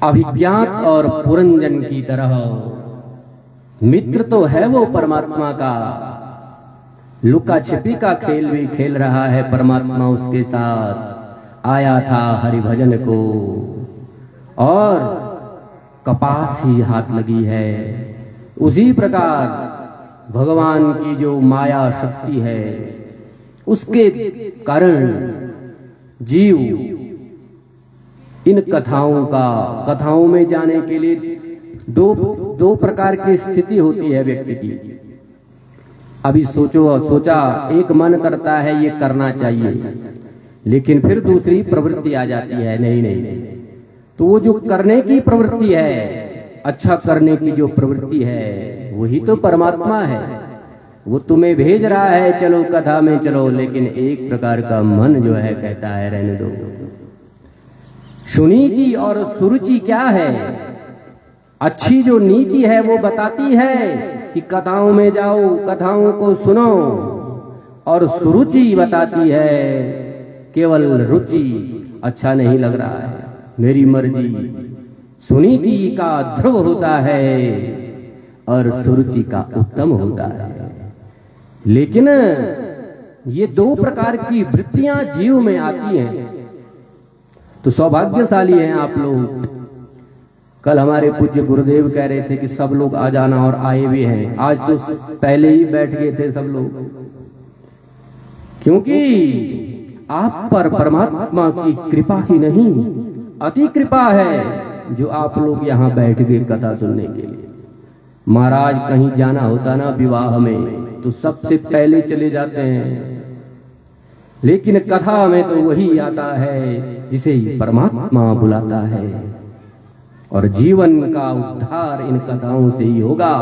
अभिज्ञात और पुरंजन की तरह मित्र तो है वो परमात्मा का, लुका छिपी का खेल भी खेल रहा है परमात्मा उसके साथ। आया था हरिभजन को और कपास ही हाथ लगी है। उसी प्रकार भगवान की जो माया शक्ति है उसके कारण जीव इन कथाओं में जाने के लिए दो प्रकार की स्थिति होती है व्यक्ति की। अभी सोचा एक मन करता है ये करना चाहिए, लेकिन फिर दूसरी प्रवृत्ति आ जाती है, नहीं। तो वो जो करने की प्रवृत्ति है, अच्छा करने की जो प्रवृत्ति है, वही तो परमात्मा है। वो तुम्हें भेज रहा है चलो कथा में चलो, लेकिन एक प्रकार का मन जो है कहता है रहने दो। सुनीति और सुरुचि क्या है? अच्छी जो नीति है वो बताती है कि कथाओं में जाओ, कथाओं को सुनो, और सुरुचि बताती है केवल रुचि, अच्छा नहीं लग रहा है, मेरी मर्जी। सुनीति का ध्रुव होता है और सुरुचि का उत्तम होता है। लेकिन ये दो प्रकार की वृत्तियां जीव में आती हैं, तो सौभाग्यशाली हैं आप लोग। कल हमारे पूज्य गुरुदेव कह रहे थे कि सब लोग आ जाना, और आए भी हैं। आज तो पहले ही बैठ गए थे सब लोग, क्योंकि आप पर परमात्मा की कृपा ही नहीं अति कृपा है जो आप लोग यहाँ बैठ गए कथा सुनने के लिए। महाराज कहीं जाना होता ना विवाह में तो सबसे पहले चले जाते हैं, लेकिन कथा में तो वही आता है जिसे परमात्मा बुलाता है। और जीवन का उद्धार इन कथाओं से ही होगा।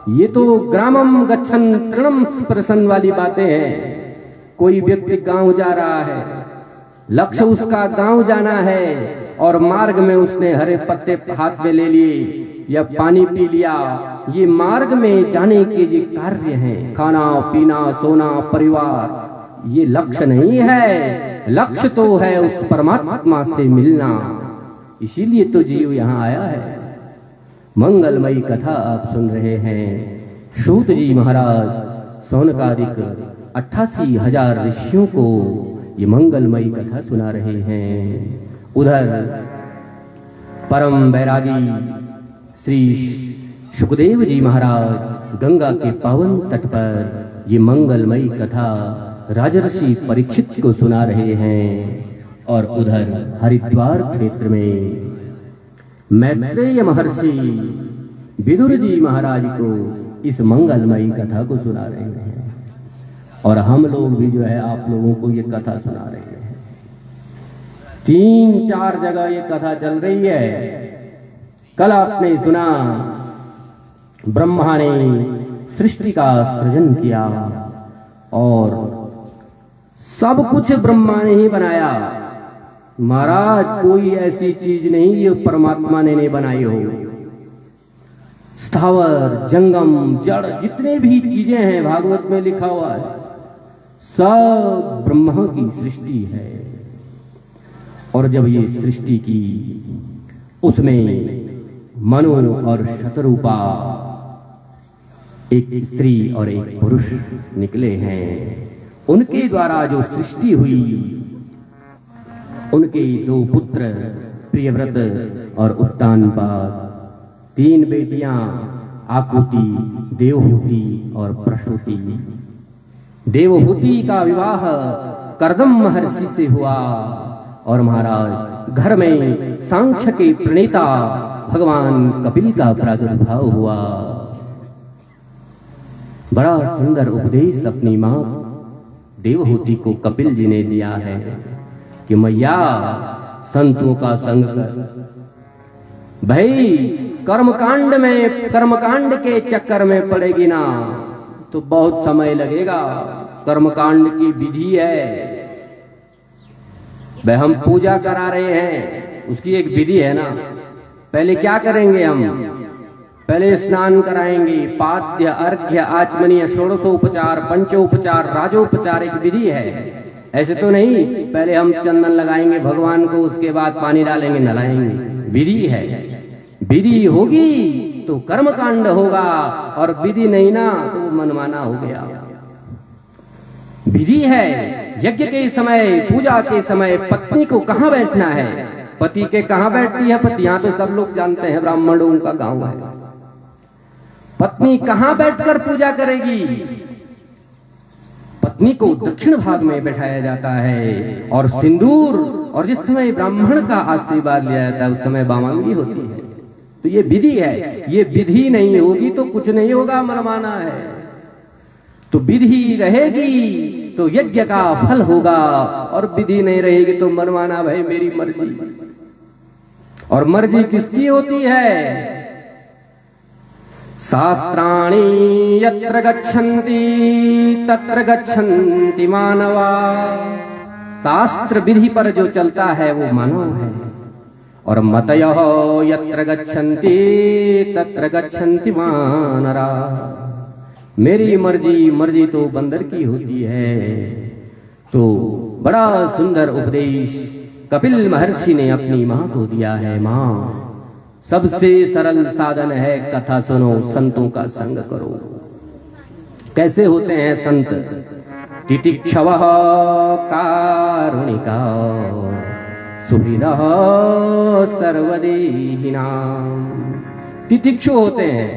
ये तो ग्रामम गच्छन तृणम स्पृशन वाली बातें हैं। कोई व्यक्ति गांव जा रहा है, लक्ष्य उसका गांव जाना है, और मार्ग में उसने हरे पत्ते हाथ में ले लिए या पानी पी लिया। ये मार्ग में जाने के ये कार्य हैं, खाना पीना सोना परिवार, ये लक्ष्य नहीं है। लक्ष्य तो है उस परमात्मा से मिलना। इसीलिए तो जीव यहाँ आया है। मंगलमयी कथा आप सुन रहे हैं। सूत जी महाराज सौनकादिक 88,000 ऋषियों को ये मंगलमयी कथा सुना रहे हैं। उधर परम बैरागी श्री सुखदेव जी महाराज गंगा के पावन तट पर ये मंगलमयी कथा राजर्षि परीक्षित को सुना रहे हैं। और उधर हरिद्वार क्षेत्र में मैत्रेय महर्षि विदुर जी महाराज को इस मंगलमयी कथा को सुना रहे हैं। और हम लोग भी जो है आप लोगों को ये कथा सुना रहे हैं। 3-4 जगह ये कथा चल रही है। कल आपने सुना ब्रह्मा ने सृष्टि का सृजन किया और सब कुछ ब्रह्मा ने ही बनाया। महाराज कोई ऐसी चीज नहीं ये परमात्मा ने नहीं बनाई हो। स्थावर जंगम जड़ जितने भी चीजें हैं भागवत में लिखा हुआ है, सब ब्रह्मा की सृष्टि है। और जब ये सृष्टि की, उसमें मनु और शतरूपा एक स्त्री और एक पुरुष निकले हैं। उनके द्वारा जो सृष्टि हुई, उनके 2 पुत्र प्रियव्रत और उत्तानपाद, 3 बेटियां आकुति, देवहूति और प्रसूति। देवहूति का विवाह कर्दम महर्षि से हुआ और महाराज घर में सांख्य के प्रणेता भगवान कपिल का प्रादुर्भाव हुआ। बड़ा सुंदर उपदेश अपनी मां देवहूति को कपिल जी ने दिया है कि मैया संतों का संग कर। भाई कर्मकांड के चक्कर में पड़ेगी ना तो बहुत समय लगेगा। कर्मकांड की विधि है। भाई हम पूजा करा रहे हैं, उसकी एक विधि है ना। पहले क्या करेंगे हम? पहले स्नान कराएंगे, पाद्य अर्घ्य आचमनीय षोडशोपचार पंचोपचार राजोपचार एक विधि है। ऐसे तो नहीं पहले हम चंदन लगाएंगे भगवान को, उसके बाद पानी डालेंगे नलाएंगे। विधि है, विधि होगी तो कर्म कांड होगा, और विधि नहीं ना तो वो मनमाना हो गया। विधि है, यज्ञ के समय पूजा के समय पत्नी को कहाँ बैठना है, पति के कहाँ बैठती है पति, यहां तो सब लोग जानते हैं, ब्राह्मणों का गांव है। पत्नी कहाँ बैठकर पूजा करेगी, पत्नी को दक्षिण भाग में बैठाया जाता है, और सिंदूर, और जिस समय ब्राह्मण का आशीर्वाद लिया जाता है उस समय बामांगी होती है। तो ये विधि है, ये विधि नहीं होगी तो कुछ नहीं होगा, मनमाना है। तो विधि रहेगी तो यज्ञ का फल होगा, और विधि नहीं रहेगी तो मनमाना, भाई मेरी मर्जी। और मर्जी किसकी होती है? शास्त्राणि यत्र गच्छन्ति तत्र गच्छन्ति मानवा। शास्त्र विधि पर जो चलता है वो मानव है, और मतयः यत्र गच्छन्ति तत्र गच्छन्ति वानरा। मेरी मर्जी, मर्जी तो बंदर की होती है। तो बड़ा सुंदर उपदेश कपिल महर्षि ने अपनी मां को दिया है। मां, सबसे सरल साधन है कथा सुनो, संतों का संग करो। कैसे होते हैं संत? तितिक्षवः कारुणिका सुहृदः सर्वदेहिनां। तितिक्षु होते हैं,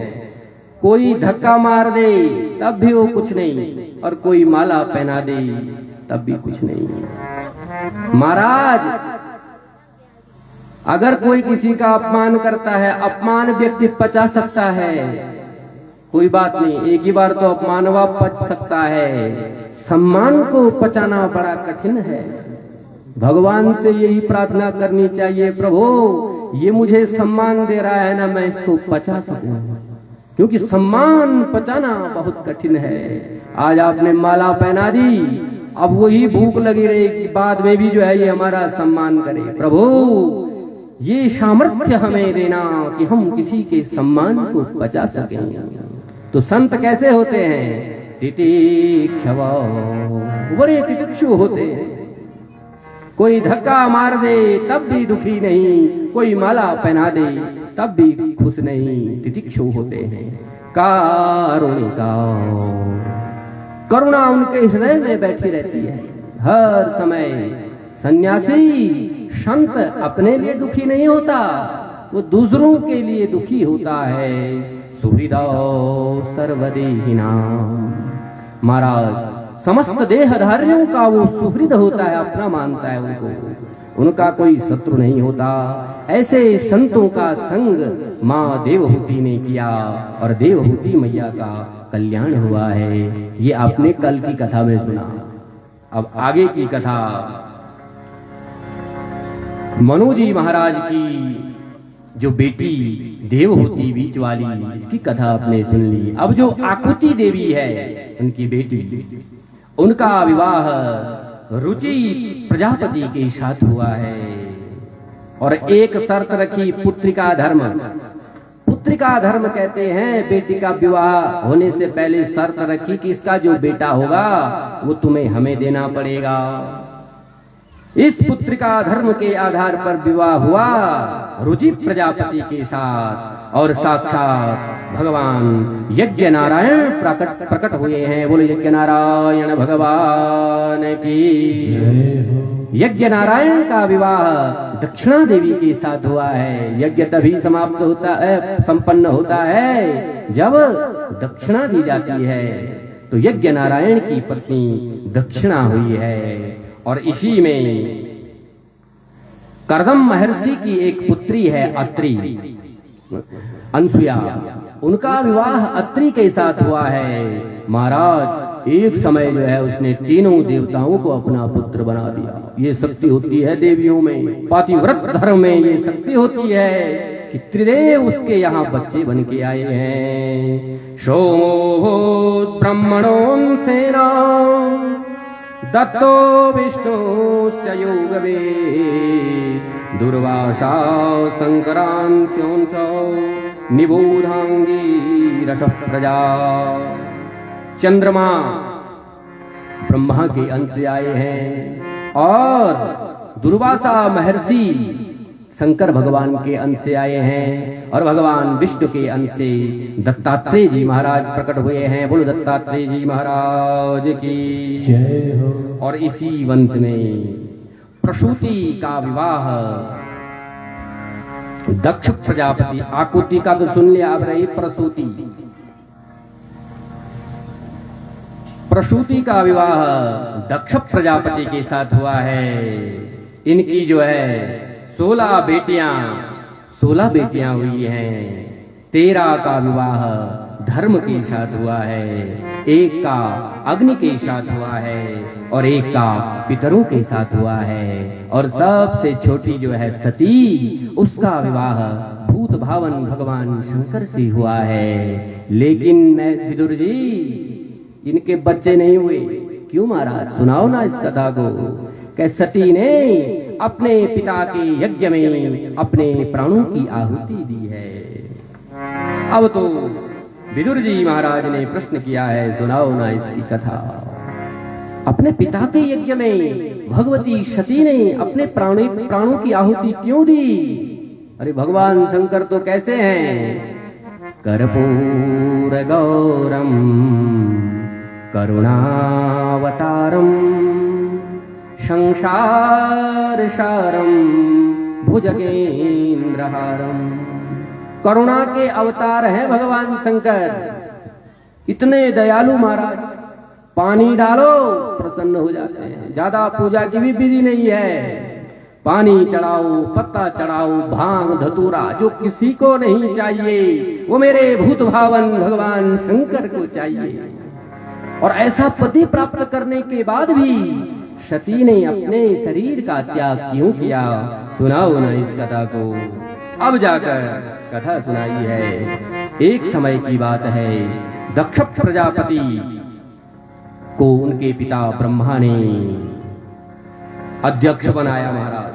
कोई धक्का मार दे तब भी वो कुछ नहीं, और कोई माला पहना दे तब भी कुछ नहीं। महाराज, अगर कोई किसी का अपमान करता है, अपमान व्यक्ति पचा सकता है, कोई बात नहीं, एक ही बार तो अपमान हुआ, पच सकता है। सम्मान को पचाना बड़ा कठिन है। भगवान से यही प्रार्थना करनी चाहिए, प्रभु ये मुझे सम्मान दे रहा है ना, मैं इसको पचा सकूं, क्योंकि सम्मान पचाना बहुत कठिन है। आज आपने माला पहना दी, अब वही भूख लगी रहेगी बाद में भी जो है ये हमारा सम्मान करे। प्रभु ये सामर्थ्य हमें देना कि हम किसी के सम्मान को पचा सकें। तो संत कैसे होते हैं? तितिक्षव, बड़े तितिक्षु होते हैं। कोई धक्का मार दे तब भी दुखी नहीं, कोई माला पहना दे तब भी खुश नहीं, तितिक्षु होते हैं। कारुणिका, करुणा उनके हृदय में बैठी रहती है हर समय। सन्यासी संत अपने लिए दुखी नहीं होता, वो दूसरों के लिए दुखी होता है। सुहृदो सर्वदेहिनां। महाराज, समस्त देहधारियों का वो सुहृद होता है, अपना मानता है उनको, उनका कोई शत्रु नहीं होता। ऐसे संतों का संग माँ देवहूति ने किया, और देवहूति मैया का कल्याण हुआ है। ये आपने कल की कथा में सुना। अब आगे की कथा, मनु जी महाराज की जो बेटी देवहूति बीच वाली, इसकी कथा आपने सुन ली। अब जो आकुति देवी है, उनकी बेटी, उनका विवाह रुचि प्रजापति के साथ हुआ है, और एक शर्त रखी, पुत्रिका धर्म। पुत्रिका धर्म कहते हैं, बेटी का विवाह होने से पहले शर्त रखी कि इसका जो बेटा होगा वो तुम्हें हमें देना पड़ेगा। इस पुत्रिका धर्म के आधार पर विवाह हुआ रुचि प्रजापति के साथ, और साक्षात भगवान यज्ञ नारायण प्रकट हुए हैं। बोले यज्ञ नारायण भगवान की। यज्ञ नारायण का विवाह दक्षिणा देवी के साथ हुआ है। यज्ञ तभी समाप्त होता है, संपन्न होता है जब दक्षिणा दी जाती है। तो यज्ञ नारायण की पत्नी दक्षिणा हुई है, और इसी में कर्दम महर्षि की एक पुत्री है अत्रि, अनसुया, उनका विवाह अत्रि के साथ हुआ है। महाराज, एक समय जो है उसने तीनों देवताओं को अपना पुत्र बना दिया। ये शक्ति होती है देवियों में, पातिव्रत धर्म में ये शक्ति होती है कि त्रिदेव उसके यहाँ बच्चे बन के आए हैं। सोमो ब्रह्मणों सेना दत्तो विष्णुस्य योगवे दुर्वासा संकरांस्योऽंशो निबोधांगी रस प्रजा। चंद्रमा ब्रह्मा के अंश से आए हैं और दुर्वासा महर्षि शंकर भगवान के अंश से आए हैं और भगवान विष्णु के अंश से दत्तात्रेय जी महाराज प्रकट हुए हैं। बोलो दत्तात्रेय जी महाराज की जय हो। और इसी वंश में प्रसूति का विवाह दक्ष प्रजापति, आकुति का तो सुन लिया, अब रही प्रसूति। प्रसूति का विवाह दक्ष प्रजापति के साथ हुआ है। इनकी जो है 16 बेटियां हुई हैं। 13 का विवाह धर्म के साथ हुआ है, 1 का अग्नि के साथ हुआ है और 1 का पितरों के साथ हुआ है। और सबसे छोटी जो है सती, उसका विवाह भूत भावन भगवान शंकर से हुआ है। लेकिन मैं विदुर जी, इनके बच्चे नहीं हुए। क्यों महाराज, सुनाओ ना इस कथा को। कि सती ने अपने पिता के यज्ञ में अपने प्राणों की आहुति दी है। अब तो विदुर जी महाराज ने प्रश्न किया है, सुनाओ ना इसकी कथा। अपने पिता के यज्ञ में भगवती सती ने अपने प्राणों की आहुति क्यों दी? अरे भगवान शंकर तो कैसे हैं? कर्पूर गौरम करुणावतारम संसार सारम भुजगेंद्रहारम। करुणा के अवतार हैं भगवान शंकर। इतने दयालु महाराज, पानी डालो प्रसन्न हो जाते हैं। ज्यादा पूजा की भी विधि नहीं है। पानी चढ़ाओ, पत्ता चढ़ाओ, भांग धतूरा जो किसी को नहीं चाहिए, वो मेरे भूत भावन भगवान शंकर को चाहिए। और ऐसा पति प्राप्त करने के बाद भी सती ने अपने शरीर का त्याग क्यों किया? सुनाओ ना इस कथा को। अब जाकर कथा सुनाई है। एक समय की बात है, दक्ष प्रजापति को उनके पिता ब्रह्मा ने अध्यक्ष बनाया महाराज।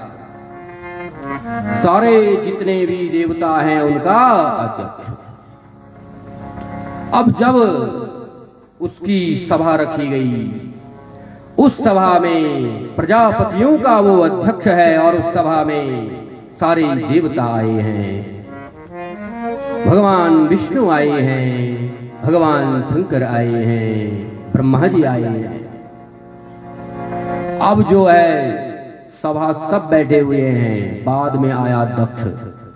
सारे जितने भी देवता हैं उनका अध्यक्ष। अब जब उसकी सभा रखी गई, उस सभा में प्रजापतियों का वो अध्यक्ष है और उस सभा में सारे देवता आए हैं। भगवान विष्णु आए हैं, भगवान शंकर आए हैं, ब्रह्मा जी आए हैं। अब जो है सभा सब बैठे हुए हैं। बाद में आया दक्ष,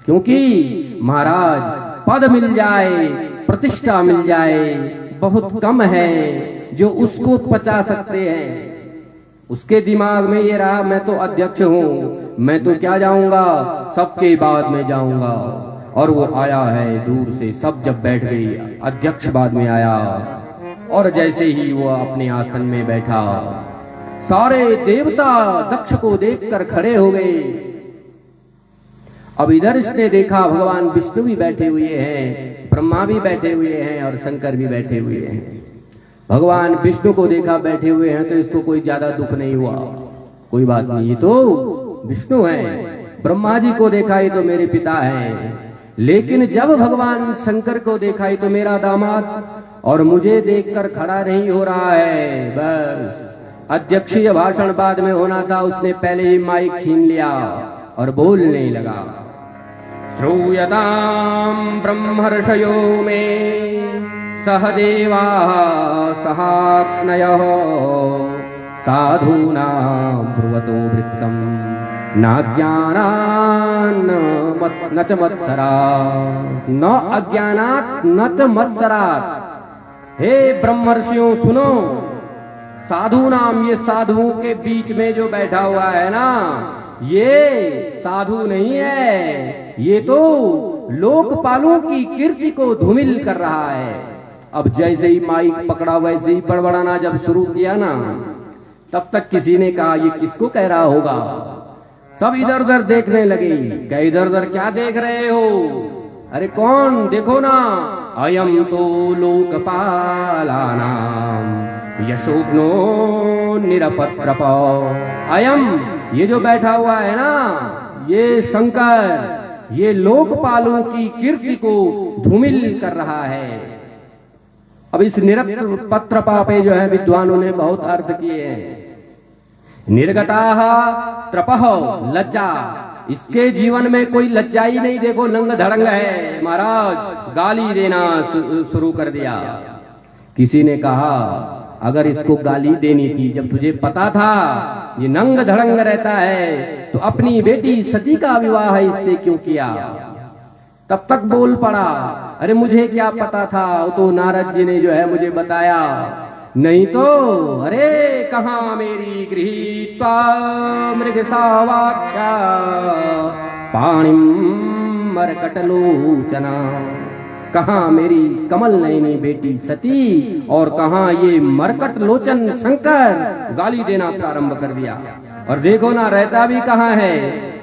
क्योंकि महाराज पद मिल जाए, प्रतिष्ठा मिल जाए, बहुत कम है जो उसको पचा सकते हैं। उसके दिमाग में ये रहा, मैं तो अध्यक्ष हूँ, मैं तो क्या जाऊंगा, सबके बाद में जाऊंगा। और वो आया है दूर से, सब जब बैठ गई, अध्यक्ष बाद में आया। और जैसे ही वो अपने आसन में बैठा, सारे देवता दक्ष को देखकर खड़े हो गए। अब इधर इसने देखा भगवान विष्णु भी बैठे हुए हैं, ब्रह्मा भी बैठे हुए हैं और शंकर भी बैठे हुए हैं। भगवान विष्णु को देखा बैठे हुए हैं तो इसको कोई ज्यादा दुख नहीं हुआ, कोई बात नहीं, ये तो विष्णु हैं। ब्रह्मा जी को देखा, ये तो मेरे पिता हैं। लेकिन जब भगवान शंकर को देखा, ये तो मेरा दामाद, और मुझे देखकर खड़ा नहीं हो रहा है। बस अध्यक्षीय भाषण बाद में होना था, उसने पहले ही माइक छीन लिया और बोलने लगा। श्रूयताम ब्रह्मर्षयो में सहदेवा सहात्नयः साधूनां ब्रुवतो वृत्तम् नाज्ञानान् न च मत्सरात्, न अज्ञानात् न च मत्सरात्। हे ब्रह्मर्षियों सुनो, साधु नाम, ये साधुओं के बीच में जो बैठा हुआ है ना, ये साधु नहीं है, ये तो लोकपालों की कीर्ति को धूमिल कर रहा है। अब जैसे ही माइक पकड़ा वैसे ही बड़बड़ाना जब शुरू किया ना, तब तक किसी ने कहा ये किसको कह रहा होगा। सब इधर उधर देखने लगे। क्या इधर उधर क्या देख रहे हो? अरे कौन, देखो ना, अयम तो लोकपालानां यशोग्नो निरपत्रप। अयम, ये जो बैठा हुआ है ना, ये शंकर, ये लोकपालों की कीर्ति को धूमिल कर रहा है। अब इस निरक्त पत्र पापे जो है विद्वानों ने बहुत अर्थ किए हैं। निर्गताः त्रपः लज्जा, इसके जीवन में कोई लज्जा ही नहीं, देखो नंग धड़ंग है। महाराज गाली देना शुरू कर दिया। किसी ने कहा अगर इसको गाली देनी थी जब तुझे पता था ये नंग धड़ंग रहता है तो अपनी बेटी सती का विवाह इससे क्यों किया? तब तक बोल पड़ा, अरे मुझे क्या पता था, वो तो नारद जी ने जो है मुझे बताया, नहीं तो अरे कहाँ मेरी गृहीत्वा मृगसावाक्षा पाणिम मरकटलोचना, कहाँ मेरी कमल नयनी बेटी सती और कहाँ ये मरकट लोचन शंकर। गाली देना प्रारंभ कर दिया। और देखो ना रहता भी कहाँ है,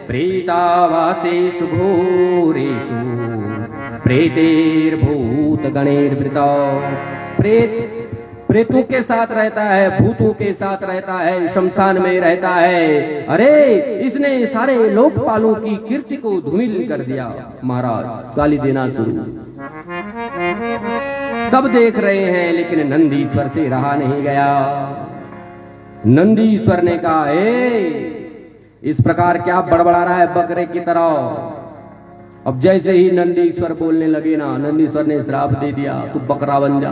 प्रेतावासेषु घोरेषु प्रेतेर्भूत गणेर्वृता, प्रेतों के साथ रहता है, भूतों के साथ रहता है, शमशान में रहता है। अरे इसने सारे लोकपालों की कीर्ति को धूमिल कर दिया। महाराज गाली देना शुरू। सब देख रहे हैं लेकिन नंदीश्वर से रहा नहीं गया। नंदीश्वर ने कहा, इस प्रकार क्या बड़बड़ा रहा है बकरे की तरह। अब जैसे ही नंदीश्वर बोलने लगे ना, नंदीश्वर ने श्राप दे दिया, तू बकरा बन जा।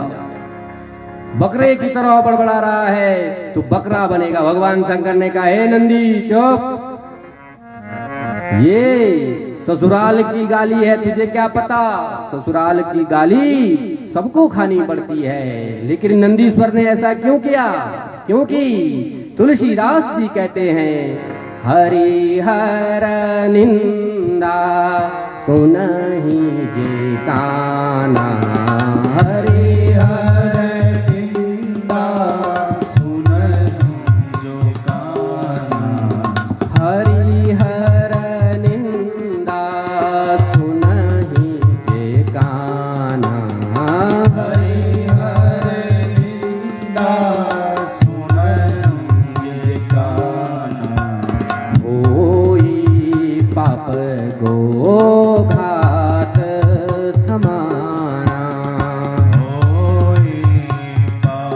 बकरे की तरह बड़बड़ा रहा है तू बकरा बनेगा। भगवान शंकर ने कहा, हे नंदी चुप, ये ससुराल की गाली है, तुझे क्या पता, ससुराल की गाली सबको खानी पड़ती है। लेकिन नंदीश्वर ने ऐसा क्यों किया? क्योंकि तुलसीदास जी कहते हैं, हरिहर निंदा सुनहि जे काना, हरिहर निंदा सुनहि जो काना, हरिहर निंदा सुनहि जे काना, हरिहर निंदा पाप गो घात समाना, पाप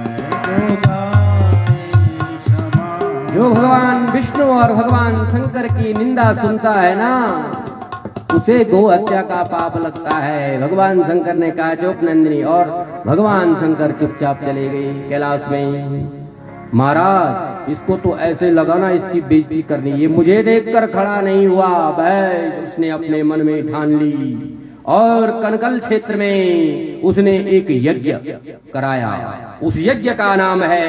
गो घात समाना। जो भगवान विष्णु और भगवान शंकर की निंदा सुनता है ना, उसे गो हत्या का पाप लगता है। भगवान शंकर ने कहा, चुप नंदिनी, और भगवान शंकर चुपचाप चले गए कैलाश में। महाराज इसको तो ऐसे लगाना, इसकी बेइज्जती करनी, ये मुझे देखकर खड़ा नहीं हुआ, बस उसने अपने मन में ठान ली। और कनकल क्षेत्र में उसने एक यज्ञ कराया। उस यज्ञ का नाम है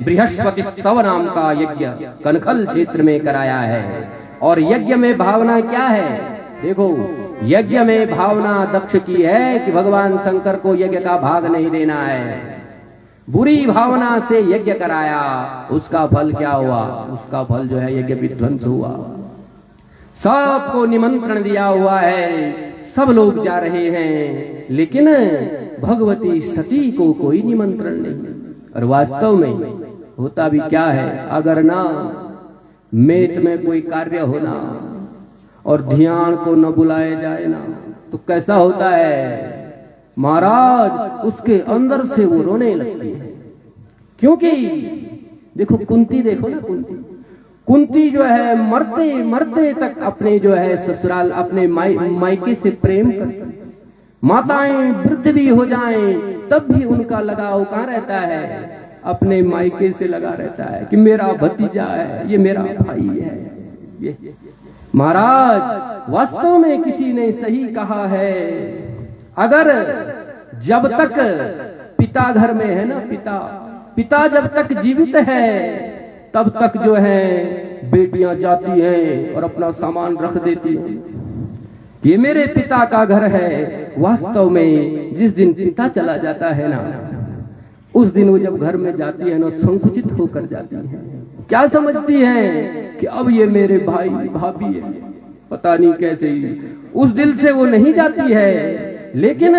बृहस्पति स्तव नाम का यज्ञ, कनकल क्षेत्र में कराया है। और यज्ञ में भावना क्या है? देखो यज्ञ में भावना दक्ष की है कि भगवान शंकर को यज्ञ का भाग नहीं देना है। बुरी भावना से यज्ञ कराया, उसका फल क्या हुआ? उसका फल जो है यज्ञ विध्वंस हुआ। सबको निमंत्रण दिया हुआ है, सब लोग जा रहे हैं, लेकिन भगवती सती को कोई निमंत्रण नहीं। और वास्तव में होता भी क्या है, अगर ना मेट में कोई कार्य होना और ध्यान को न बुलाया जाए ना, तो कैसा होता है महाराज, उसके अंदर से वो रोने लगती है। क्योंकि देखो कुंती, देखो ना कुंती जो है मरते मरते तक अपने जो है ससुराल, अपने मायके से प्रेम करती। माताएं वृद्ध भी हो जाएं तब भी उनका लगाव कहाँ रहता है? अपने मायके से लगा रहता है कि मेरा भतीजा है, ये मेरा भाई है। ये महाराज वास्तव में किसी ने सही कहा है, अगर जब तक पिता घर में है ना, पिता जब तक जीवित है तब तक जो है बेटियां जाती हैं और अपना सामान रख देती हैं, ये मेरे पिता का घर है। वास्तव में जिस दिन पिता चला जाता है ना, उस दिन वो जब घर में जाती है ना, संकुचित होकर जाती है। क्या समझती हैं कि अब ये मेरे भाई भाभी है, पता नहीं कैसे ही उस दिल से वो नहीं जाती है। लेकिन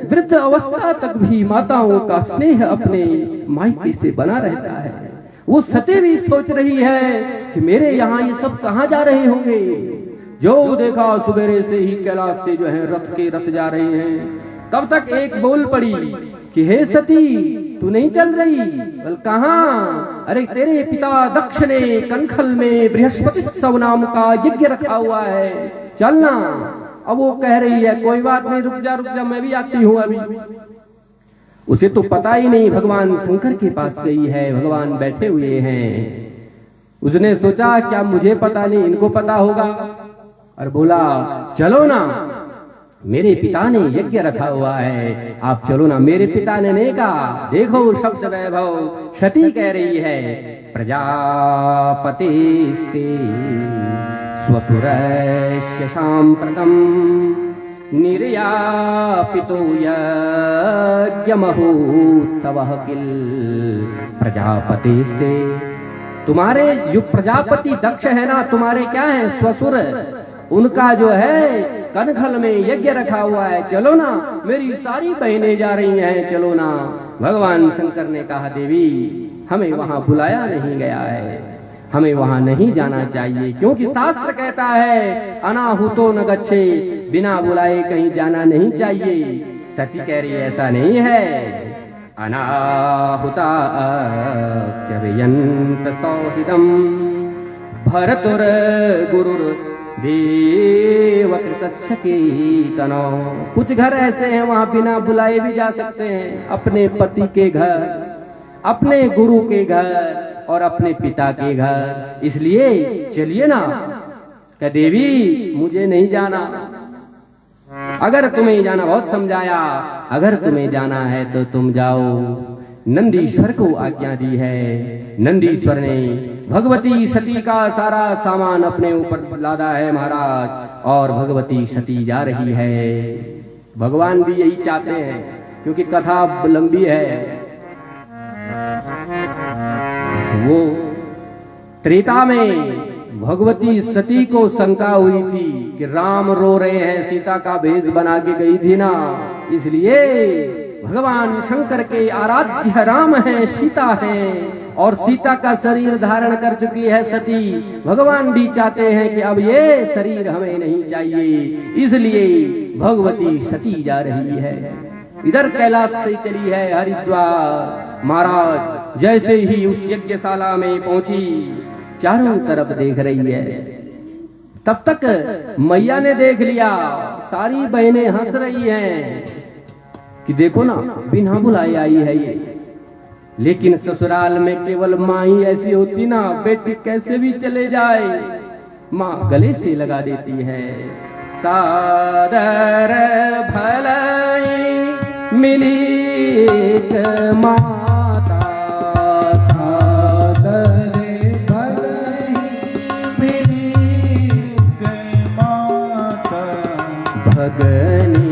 वृद्ध अवस्था तक भी माताओं का स्नेह अपने मायके से बना रहता है। वो सती भी सोच रही है कि मेरे यहाँ ये सब कहाँ जा रहे होंगे। जो देखा सवेरे से ही कैलाश से जो है रथ के रथ जा रहे हैं, तब तक एक बोल पड़ी कि हे सती, तू नहीं चल रही? बोल कहाँ? अरे तेरे पिता दक्ष ने कनखल में बृहस्पति सव नाम का यज्ञ रखा हुआ है, चलना। अब वो कह रही है कोई बात नहीं, रुक जा, मैं भी आती हूँ अभी। उसे तो पता ही नहीं भगवान शंकर के पास गई है, भगवान बैठे हुए हैं। उसने सोचा क्या मुझे पता नहीं, इनको पता होगा, और बोला चलो ना, मेरे पिता ने यज्ञ रखा हुआ है, आप चलो ना। मेरे पिता ने नहीं कहा, देखो शब्द वैभव, सती कह रही है प्रजापतिस्ते स्वसुरस्य साम्प्रतम् निर्यापितो यज्ञमहोत्सवः किल प्रजापतिस्ते। तुम्हारे जो प्रजापति दक्ष है ना, तुम्हारे क्या है स्वसुर, उनका जो है कनखल में यज्ञ रखा हुआ है, चलो ना। मेरी सारी बहनें जा रही हैं, चलो ना। भगवान शंकर ने कहा देवी हमें वहां बुलाया नहीं गया है, हमें वहां नहीं जाना चाहिए, क्योंकि शास्त्र कहता है अनाहुतो न गच्छे, बिना बुलाए कहीं जाना नहीं चाहिए। सती कह रही है ऐसा नहीं है, अनाहुता अप्यभियन्त सौहिदम् भरतुर गुरुर देवकृतस्य कीर्तनो। कुछ घर ऐसे हैं वहां बिना बुलाए भी जा सकते हैं, अपने पति के घर, अपने गुरु के घर और अपने पिता के घर। इसलिए चलिए ना। कह देवी मुझे नहीं जाना, अगर तुम्हें जाना, बहुत समझाया, अगर तुम्हें जाना है तो तुम जाओ। नंदीश्वर को आज्ञा दी है। नंदीश्वर ने भगवती सती का सारा सामान अपने ऊपर लादा है महाराज, और भगवती सती जा रही है। भगवान भी यही चाहते हैं, क्योंकि कथा लंबी है। वो त्रेता में भगवती सती को शंका हुई थी कि राम रो रहे हैं, सीता का भेष बना के गई थी ना, इसलिए भगवान शंकर के आराध्य राम है, सीता है, और सीता का शरीर धारण कर चुकी है सती। भगवान भी चाहते हैं कि अब ये शरीर हमें नहीं चाहिए, इसलिए भगवती सती जा रही है। इधर कैलाश से चली है हरिद्वार। महाराज जैसे ही उस यज्ञशाला में पहुंची, चारों तरफ देख रही है। तब तक मैया ने देख लिया, सारी बहनें हंस रही हैं कि देखो ना बिना बुलाए आई है ये। लेकिन ससुराल में केवल माँ ही ऐसी होती ना, बेटी कैसे भी चले जाए माँ गले से लगा देती है। सादर भलाई मिली एक माता, सादर भलाई मिली एक माता, भगनी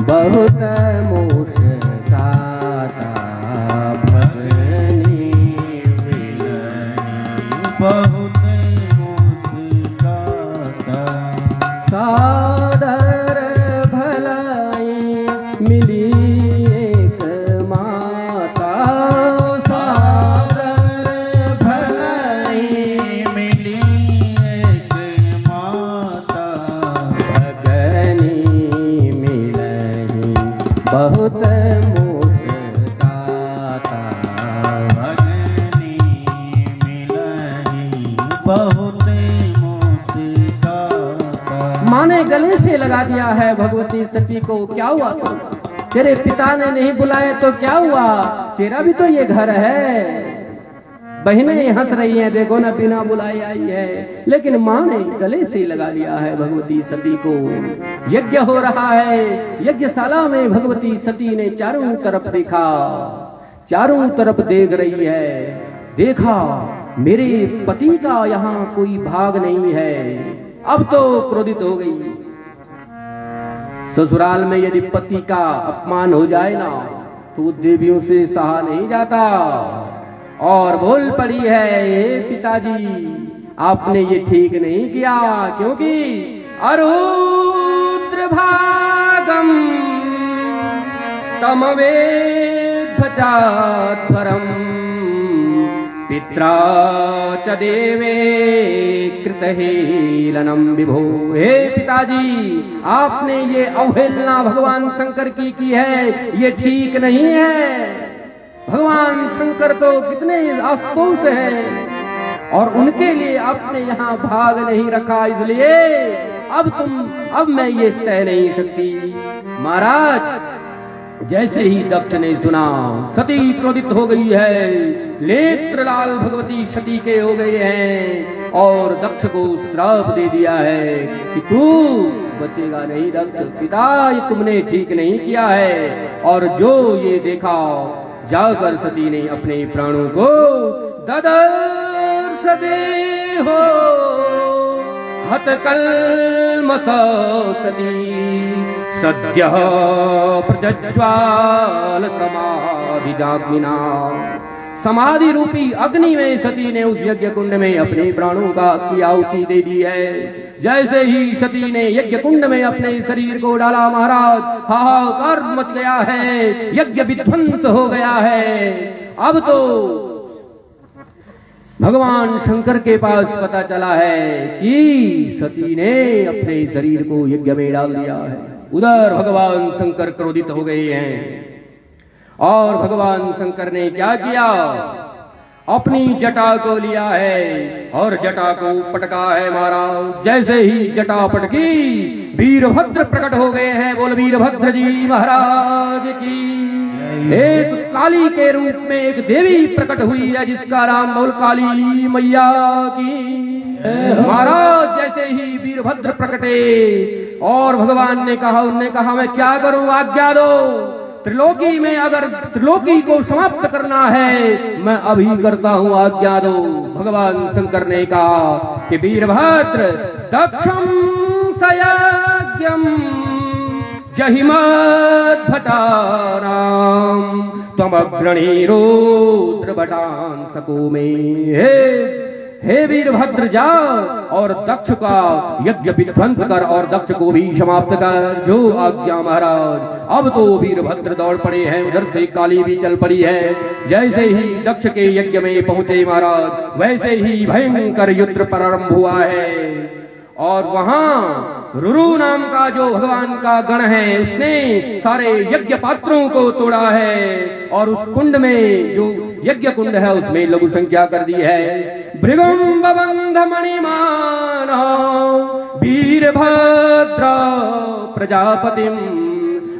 बहुत मुस्काता, भगनी बहुत मुस्काता। सादर भलाई मिली एक माता, सादर भलाई मिली एक माता, भगनी बहुत मुस्काता, भगनी मिलही बहुत मुस्काता। माँ ने गले से लगा दिया है भगवती सती को। क्या हुआ तो? तेरे पिता ने नहीं बुलाए तो क्या हुआ, तेरा भी तो ये घर है। बहनें हंस रही हैं, देखो ना बिना बुलाए आई है। लेकिन माँ ने गले से लगा लिया है भगवती सती को। यज्ञ हो रहा है, यज्ञशाला में भगवती सती ने चारों तरफ देखा, चारों तरफ देख रही है। देखा मेरे पति का यहाँ कोई भाग नहीं है। अब तो क्रोधित हो गई। ससुराल में यदि पति का अपमान हो जाए ना तो देवियों से सहा नहीं जाता, और बोल पड़ी है हे पिताजी आपने ये ठीक नहीं किया, क्योंकि अरुद्र भागम तमवेद भचात परम पित्रा च देवे कृतहेलनम विभो। हे पिताजी, आपने ये अवहेलना भगवान शंकर की है, ये ठीक नहीं है। भगवान शंकर तो कितने आशुतोष हैं और उनके लिए आपने यहाँ भाग नहीं रखा, इसलिए अब मैं ये सह नहीं सकती। महाराज, जैसे ही दक्ष ने सुना, सती क्रोधित हो गई है, नेत्र लाल भगवती सती के हो गए हैं और दक्ष को श्राप दे दिया है कि तू बचेगा नहीं दक्ष, पिता ये तुमने ठीक नहीं किया है। और जो ये देखा, जाकर सती ने अपने प्राणों को ददर्श दे हो हतकल्मषा सती सद्यः प्रज्ज्वाल समाधिजाग्निना। समाधि रूपी अग्नि में सती ने उस यज्ञ कुंड में अपने प्राणों की आहुति दे दी है। जैसे ही सती ने यज्ञ कुंड में अपने शरीर को डाला, महाराज, हाहाकार मच गया है, यज्ञ विध्वंस हो गया है। अब तो भगवान शंकर के पास पता चला है कि सती ने अपने शरीर को यज्ञ में डाल दिया है। उधर भगवान शंकर क्रोधित हो गए हैं और भगवान शंकर ने क्या किया, अपनी जटा को लिया है और जटा को पटका है महाराज। जैसे ही जटा पटकी, वीरभद्र प्रकट हो गए हैं। बोल वीरभद्र जी महाराज की। एक काली के रूप में एक देवी प्रकट हुई है, जिसका नाम बोल काली मैया की। महाराज, जैसे ही वीरभद्र प्रकटे और भगवान ने कहा, उन्होंने कहा मैं क्या करूं, आज्ञा दो। त्रिलोकी में अगर त्रिलोकी को समाप्त करना है, मैं अभी करता हूं, आज्ञा दो। भगवान शंकर ने कहा कि वीरभद्र दक्षम सयज्ञम जहिमद्भटाराम त्वमग्रणी रुद्र भटान सको में। हे वीरभद्र, जा और दक्ष का यज्ञ विध्वंस कर और दक्ष को भी समाप्त कर, जो आज्ञा महाराज। अब तो वीरभद्र दौड़ पड़े हैं, उधर से काली भी चल पड़ी है। जैसे ही दक्ष के यज्ञ में पहुंचे महाराज, वैसे ही भयंकर युद्ध प्रारंभ हुआ है। और वहां रुरु नाम का जो भगवान का गण है, उसने सारे यज्ञ पात्रों को तोड़ा है और उस कुंड में, जो यज्ञ कुंड है, उसमें लघु संख्या कर दी है। भृगुंब बंध मणिमान वीरभद्र प्रजापतिम।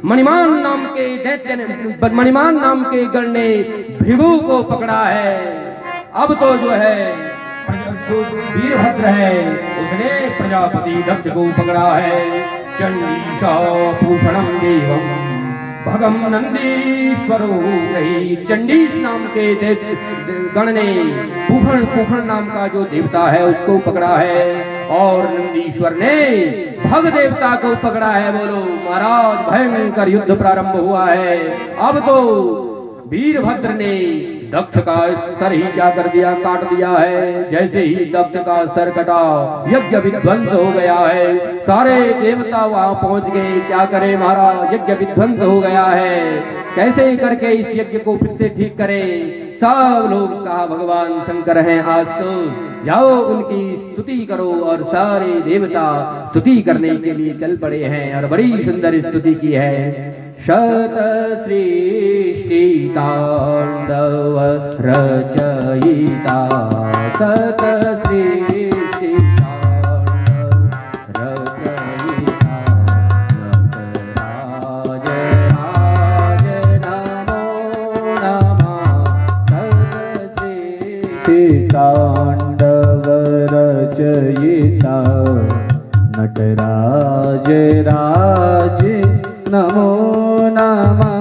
मणिमान नाम के दैत्य ने, मणिमान नाम के गण ने भृगु को पकड़ा है। अब तो जो है वीरभद्र है, उसने प्रजापति दक्ष को पकड़ा है। चंडीशा भूषणम देवम भगम नंदीश्वरो रही। चंडीश नाम के गण ने पूषण नाम का जो देवता है उसको पकड़ा है और नंदीश्वर ने भग देवता को पकड़ा है। बोलो महाराज, भयंकर युद्ध प्रारंभ हुआ है। अब तो वीरभद्र ने दक्ष का सर ही क्या कर दिया, काट दिया है। जैसे ही दक्ष का सर कटा, यज्ञ विध्वंस हो गया है। सारे देवता वहां पहुंच गए। क्या करे महाराज, यज्ञ विध्वंस हो गया है। कैसे करके इस यज्ञ को फिर से ठीक करें। सब लोग कहा भगवान शंकर हैं, आज तो जाओ उनकी स्तुति करो। और सारे देवता स्तुति करने के लिए चल पड़े हैं और बड़ी सुंदर स्तुति की है। शत सृष्टि तांडव रचयिता, शत सृष्टि तांडव रचयिता, नटराज राज नमो नमः।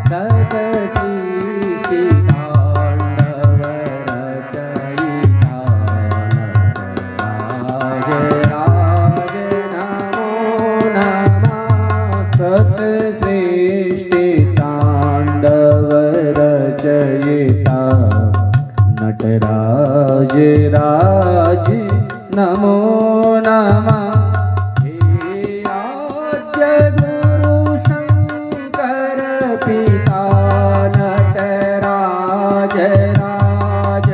शत सृष्टि तांडव रचयिता, नटराज राज नमो नमः। सतसृष्टि तांडव रचयिता, नटराज राज नमो नमः। सतसृष्टि तांडव रचयिता, नटराज राज नमो नमः। पिता नटराज राज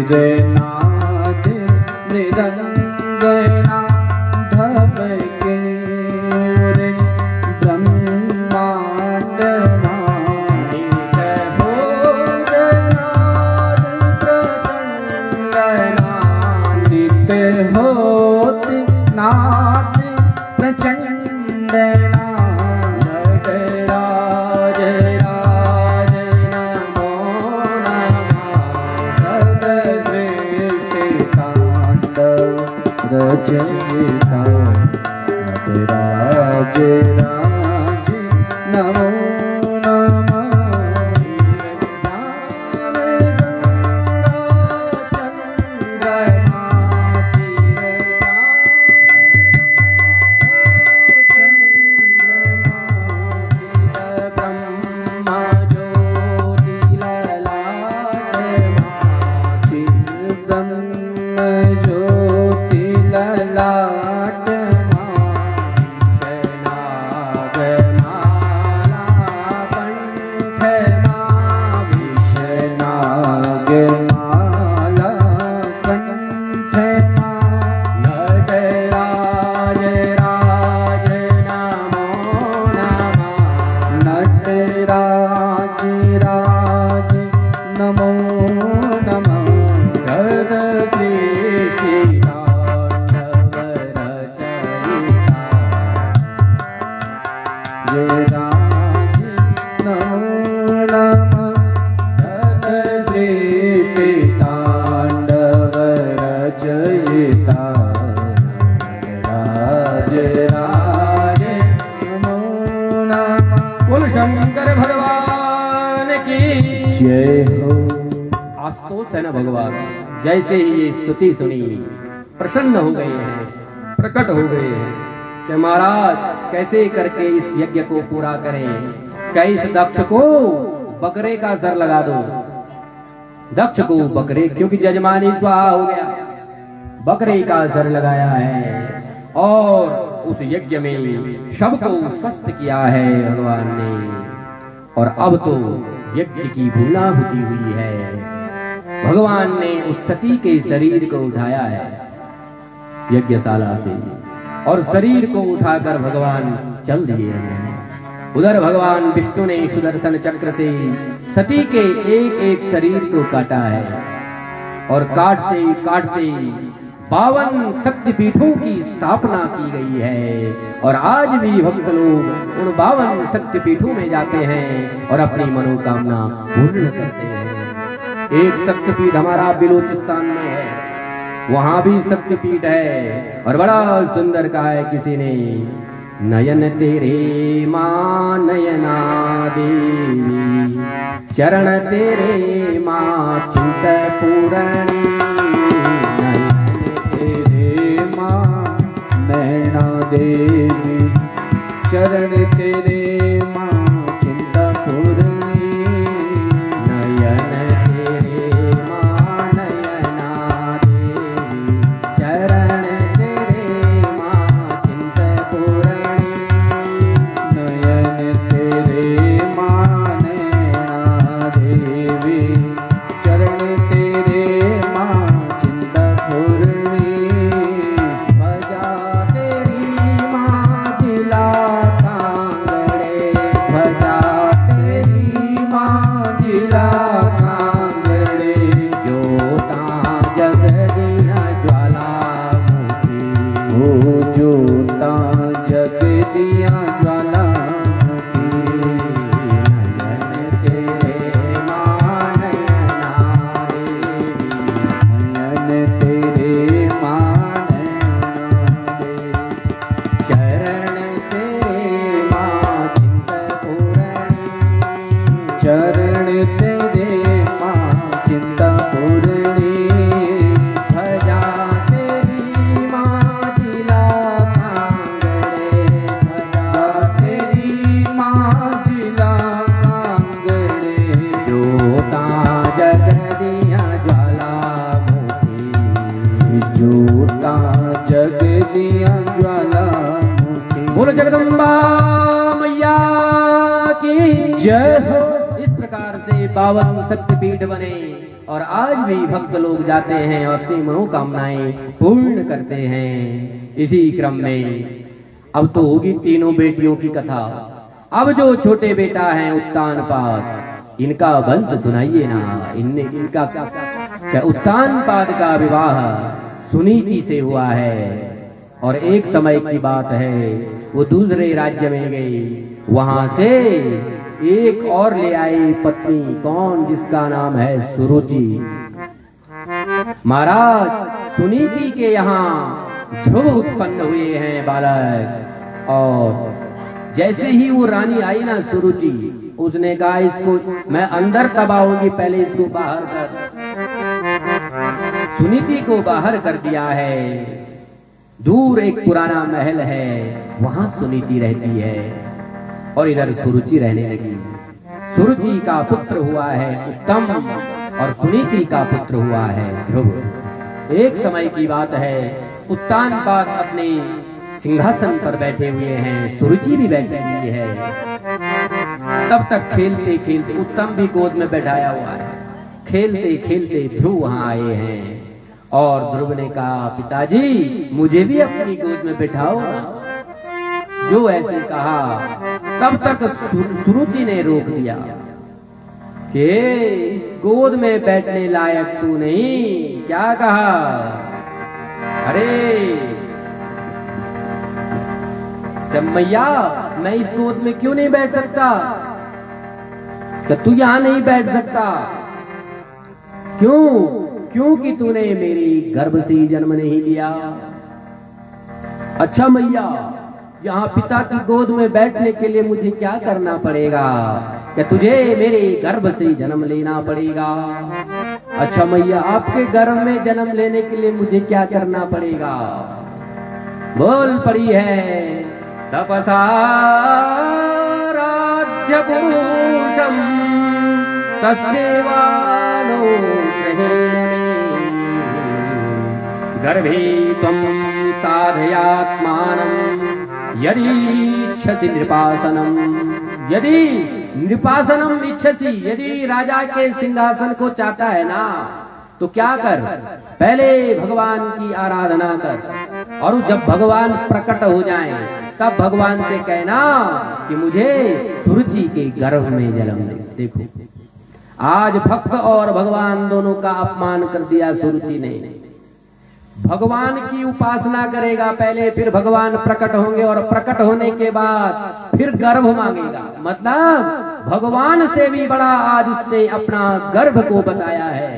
गंभीरनाद मृदंगनाद के रे ब्रह्मांड मानिक भोगनाद प्रचंडनाद नित्य होत नाद प्रचंडनाद रचयिता नटराज राज नमो नमः बोल शंकर भगवान की जय हो। आस्तोष है ना भगवान, जैसे ही ये स्तुति सुनी प्रसन्न हो गए हैं, प्रकट हो गए हैं कि महाराज कैसे करके इस यज्ञ को पूरा करें। क्या इस दक्ष को बकरे का सर लगा दो, दक्ष को बकरे, क्योंकि जजमानी स्वाहा हो गया, बकरे का सर लगाया है और उस यज्ञ में सबको स्वस्थ किया है भगवान ने। और अब तो यज्ञ की पूर्णाहुति हुई है, भगवान ने उस सती के शरीर को उठाया है यज्ञशाला से और शरीर को उठाकर भगवान चल दिए हैं। उधर भगवान विष्णु ने सुदर्शन चक्र से सती के एक एक शरीर को काटा है और काटते काटते 52 शक्तिपीठों की स्थापना की गई है। और आज भी भक्त लोग उन 52 शक्तिपीठों में जाते हैं और अपनी मनोकामना पूर्ण करते हैं। एक शक्तिपीठ हमारा बिलोचिस्तान में है, वहां भी शक्तिपीठ है और बड़ा सुंदर कहा है किसी ने, नयन तेरे मां नयना देवी, चरण तेरे मां चिंत पूरणी, नैना देवी चरण तेरे मां चिंता पूरणी, नयन तेरे मां नयना देवी, चरण तेरे मां चिंता पूरणी, नयन तेरे मां नयना देवी, चरण तेरे मां चिंता पूरणी, चरण तेरे मां चिंता पूरणी, भजा तेरी मां जिला कांगड़े, भजा बोलो जगदम्बा मैया की जय हो। इस प्रकार से 52 शक्तिपीठ बने और आज भी भक्त लोग जाते हैं और अपनी मनोकामनाएं पूर्ण करते हैं। इसी क्रम में अब तो होगी तीनों बेटियों की कथा। अब जो छोटे बेटा हैं उत्तानपाद, इनका वंश सुनाइए ना। इनका क्या उत्तानपाद का विवाह सुनीति से हुआ है और एक समय की बात है वो दूसरे राज्य में गई, वहां से एक और ले आई पत्नी। कौन? जिसका नाम है सुरुचि। महाराज सुनीति के यहाँ ध्रुव उत्पन्न हुए हैं बालक, और जैसे ही वो रानी आई ना सुरुचि, उसने कहा इसको मैं अंदर दबाऊंगी, पहले इसको बाहर कर। सुनीति को बाहर कर दिया है। दूर एक पुराना महल है, वहां सुनीति रहती है और इधर सुरुचि रहने लगी। सुरुचि का पुत्र हुआ है उत्तम और सुनीति का पुत्र हुआ है ध्रुव। एक समय की बात है, उत्तानपाद अपने सिंहासन पर बैठे हुए हैं, सुरुचि भी बैठी हुई है। तब तक खेलते खेलते उत्तम भी गोद में बैठाया हुआ है। खेलते खेलते ध्रुव वहां आए हैं और ध्रुव ने कहा पिताजी मुझे भी अपनी गोद में बैठाओ। जो ऐसे कहा तब तक सुरुचि ने रोक दिया कि इस गोद में बैठने लायक तू नहीं। क्या कहा? अरे मैया मैं इस गोद में क्यों नहीं बैठ सकता? तू यहां नहीं बैठ सकता। क्यों? क्योंकि तूने मेरी गर्भ से ही जन्म नहीं लिया। अच्छा मैया, यहाँ पिता की गोद में बैठने के लिए मुझे क्या करना पड़ेगा? क्या तुझे मेरे गर्भ से ही जन्म लेना पड़ेगा? अच्छा मैया, आपके गर्भ में जन्म लेने के लिए मुझे क्या करना पड़ेगा? बोल पड़ी है तपसा राज्य पुरुषम तस्यैवानो ग्रहेण मे गर्भे त्वं साधयात्मानं यदि इच्छसि नृपासनम। यदि नृपासनम इच्छसि, यदि राजा के सिंहासन को चाहता है ना तो क्या कर? पहले भगवान की आराधना कर और जब भगवान प्रकट हो जाएं तब भगवान से कहना कि मुझे सुरुचि के गर्भ में जन्म दे। देखो आज भक्त और भगवान दोनों का अपमान कर दिया सुरुचि ने। भगवान की उपासना करेगा पहले, फिर भगवान प्रकट होंगे और प्रकट होने के बाद फिर गर्भ मांगेगा। मतलब भगवान से भी बड़ा आज उसने अपना गर्भ को बताया है।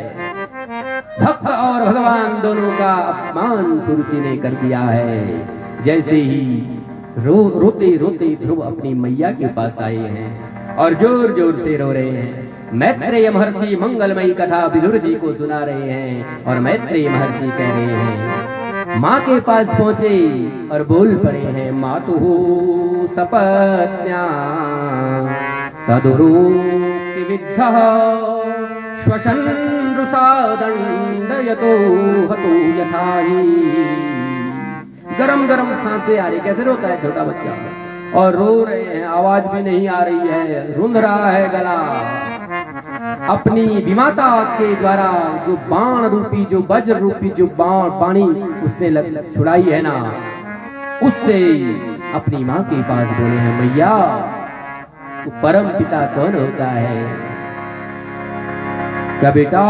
भक्त और भगवान दोनों का अपमान सुरुचि ने कर दिया है। जैसे ही रोते रोते ध्रुव अपनी मैया के पास आए हैं और जोर जोर से रो रहे हैं। मैत्रेय महर्षि मंगलमयी कथा विदुर जी को सुना रहे हैं और मैत्रेय महर्षि कह रहे हैं, माँ के पास पहुंचे और बोल पड़े हैं, मातुः सपत्न्या सदुरोक्ति विद्धः श्वसन रुषा दंडयतो हतो यथा ही। गरम गरम सांसें आ रही, कैसे रोता है छोटा बच्चा, और रो रहे हैं, आवाज भी नहीं आ रही है, रुंध रहा है गला। अपनी विमाता के द्वारा जो बाण रूपी, जो वज्र रूपी जो बाणी उसने छुड़ाई है ना, उससे अपनी माँ के पास बोले हैं, मैया तो परम पिता कौन होता है? क्या बेटा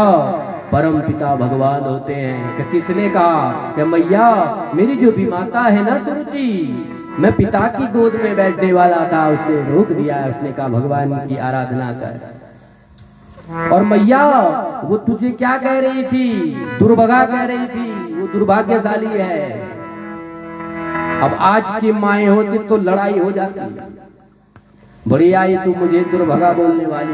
परम पिता भगवान होते हैं। क्या किसने कहा? क्या मैया मेरी जो विमाता है ना सुरुचि, मैं पिता की गोद में बैठने वाला था, उसने रोक दिया। उसने कहा भगवान की आराधना कर। और मैया वो तुझे क्या कह रही थी? दुर्भगा कह रही थी, वो दुर्भाग्यशाली है। अब आज की माएँ होती तो लड़ाई हो जाती, बड़ी आई तू मुझे दुर्भगा बोलने वाली।